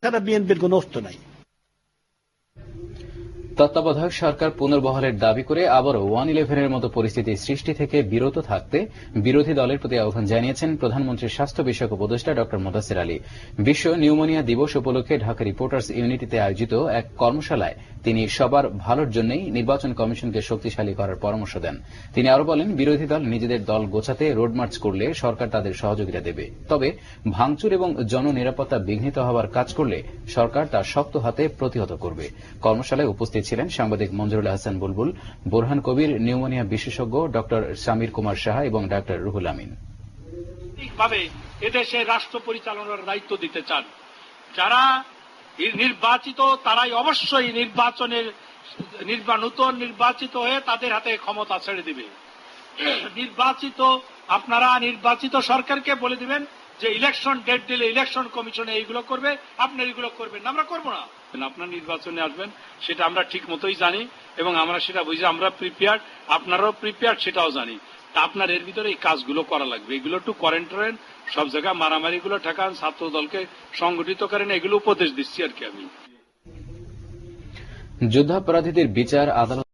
তারা বিএনপির কোন অস্ত্র নাই। তত্ত্বাবধায়ক সরকার পুনর্বহালের দাবি করে আবারও 1-11-এর মতো পরিস্থিতি সৃষ্টি থেকে বিরত থাকতে বিরোধী দলের প্রতি আহ্বান জানিয়েছেন প্রধানমন্ত্রীর স্বাস্থ্য বিষয়ক উপদেষ্টা ড মোদাচ্ছের আলী। বিশ্ব নিউমোনিয়া দিবস উপলক্ষে ঢাকা রিপোর্টার্স ইউনিটিতে আয়োজিত এক কর্মশালায় তিনি সবার ভালোর জন্যই নির্বাচন কমিশনকে শক্তিশালী করার পরামর্শ দেন। তিনি আরো বলেন, বিরোধী দল নিজেদের দল গোছাতে রোডমার্চ করলে সরকার তাদের সহযোগিতা দেবে, তবে ভাঙচুর এবং জননিরাপত্তা বিঘ্নিত হওয়ার কাজ করলে সরকার তা শক্ত হাতে প্রতিহত করবে। কর্মশালায় উপস্থিত ছিলেন সাংবাদিক মঞ্জুরুল হাসান বুলবুল, বোরহান কবির, নিউমোনিয়া বিশেষজ্ঞ ড সামির কুমার সাহা এবং ড রুহুল আমিন। এদেশে রাষ্ট্র পরিচালনার দায়িত্ব দিতে চান যারা নির্বাচিত, তারাই অবশ্যই নতুন নির্বাচিত হয়ে তাদের হাতে ক্ষমতা ছেড়ে দিবে। আপনারা নির্বাচিত সরকারকে বলে দিবেন যে ইলেকশন ডেট দিলে ইলেকশন কমিশনে এইগুলো করবে, আপনি এইগুলো করবেন না, আমরা করবো না। আপনার নির্বাচনে আসবেন সেটা আমরা ঠিক মতোই জানি এবং আমরা সেটা বুঝি, আমরা প্রিপেয়ার্ড, আপনারাও প্রিপেয়ার্ড সেটাও জানি। তা আপনার এর ভিতরে এই কাজগুলো করা লাগবে, এগুলো একটু করেন, সব জায়গায় মারামারি গুলো ঠেকান, ছাত্র দলকে সংগঠিত করেন, এগুলো উপদেশ দিচ্ছি আর কি। আমি যুদ্ধাপরাধীদের বিচার আদালত